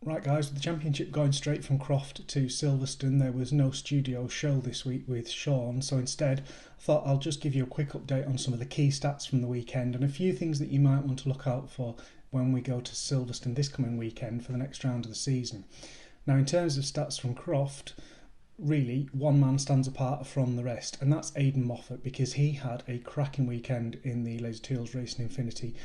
Right guys, with the championship going straight from Croft to Silverstone, there was no studio show this week with Sean, so instead I thought I'll just give you a quick update on some of the key stats from the weekend and a few things that you might want to look out for when we go to Silverstone this coming weekend for the next round of the season. Now, in terms of stats from Croft, really one man stands apart from the rest, and that's Aidan Moffat, because he had a cracking weekend in the Laser Tools Racing Infinity.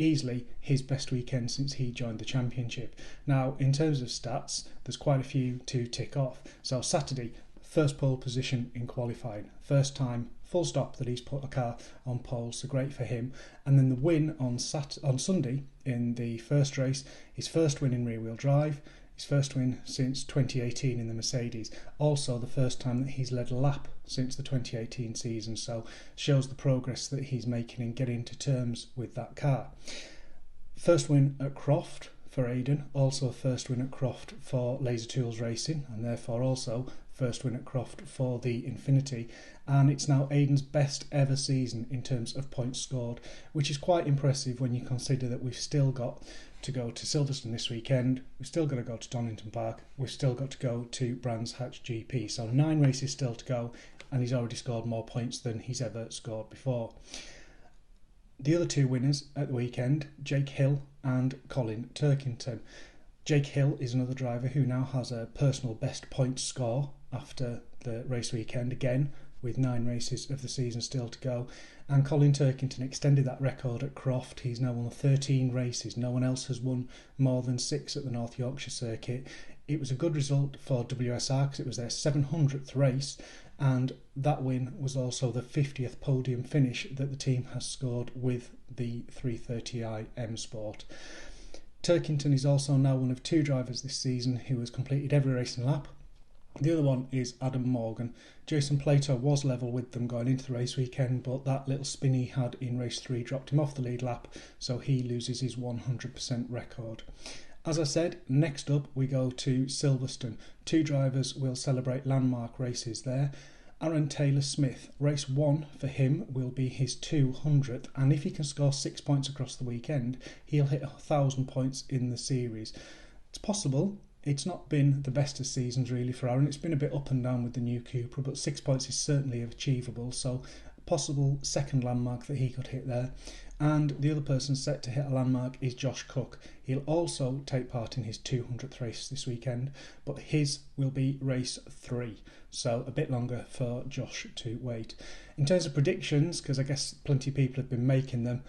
Easily his best weekend since he joined the championship. Now, in terms of stats, there's quite a few to tick off. So Saturday, first pole position in qualifying. First time, full stop, that he's put a car on pole, so great for him. And then the win on Sunday in the first race, his first win in rear-wheel drive, his first win since 2018 in the Mercedes. Also the first time that he's led a lap since the 2018 season, so shows the progress that he's making in getting to terms with that car. First win at Croft for Aidan, also a first win at Croft for Laser Tools Racing, and therefore also first win at Croft for the Infinity, and it's now Aidan's best ever season in terms of points scored, which is quite impressive when you consider that we've still got to go to Silverstone this weekend, we've still got to go to Donington Park, we've still got to go to Brands Hatch GP, so 9 races still to go, and he's already scored more points than he's ever scored before. The other two winners at the weekend, Jake Hill and Colin Turkington. Jake Hill is another driver who now has a personal best points score after the race weekend, again with 9 races of the season still to go, and Colin Turkington extended that record at Croft. He's now won 13 races. No one else has won more than 6 at the North Yorkshire circuit. It was a good result for WSR because it was their 700th race, and that win was also the 50th podium finish that the team has scored with the 330i M Sport. Turkington is also now one of 2 drivers this season who has completed every racing lap. The other one is Adam Morgan. Jason Plato was level with them going into the race weekend, but that little spin he had in race 3 dropped him off the lead lap, so he loses his 100% record. As I said, next up we go to Silverstone. 2 drivers will celebrate landmark races there. Aaron Taylor-Smith, race 1 for him will be his 200th, and if he can score 6 points across the weekend, he'll hit 1,000 points in the series. It's possible. It's not been the best of seasons really for Aaron. It's been a bit up and down with the new Cupra, but 6 points is certainly achievable, so a possible second landmark that he could hit there. And the other person set to hit a landmark is Josh Cook. He'll also take part in his 200th race this weekend, but his will be race 3, so a bit longer for Josh to wait. In terms of predictions, because I guess plenty of people have been making them,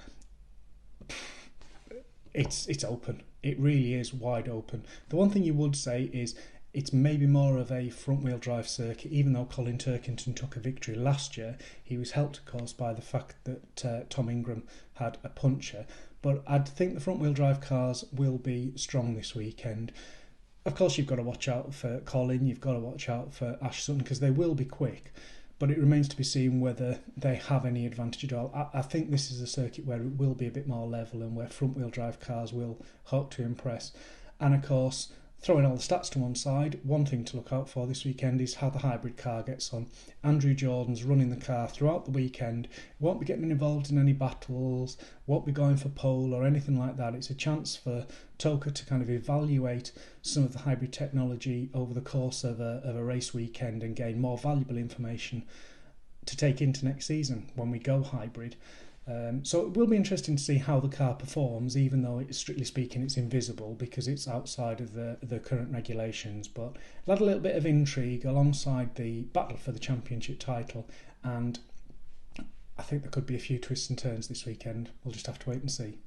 it's open. It really is wide open. The one thing you would say is it's maybe more of a front-wheel drive circuit. Even though Colin Turkington took a victory last year, he was helped, of course, by the fact that Tom Ingram had a puncher. But I'd think the front-wheel drive cars will be strong this weekend. Of course, you've got to watch out for Colin, you've got to watch out for Ash Sutton, because they will be quick. But it remains to be seen whether they have any advantage at all. I think this is a circuit where it will be a bit more level and where front-wheel drive cars will hope to impress. And of course, throwing all the stats to one side, one thing to look out for this weekend is how the hybrid car gets on. Andrew Jordan's running the car throughout the weekend, won't be getting involved in any battles, won't be going for pole or anything like that. It's a chance for Toka to kind of evaluate some of the hybrid technology over the course of a race weekend and gain more valuable information to take into next season when we go hybrid. So it will be interesting to see how the car performs, even though it's, strictly speaking, it's invisible because it's outside of the current regulations. But it'll add a little bit of intrigue alongside the battle for the championship title, and I think there could be a few twists and turns this weekend. We'll just have to wait and see.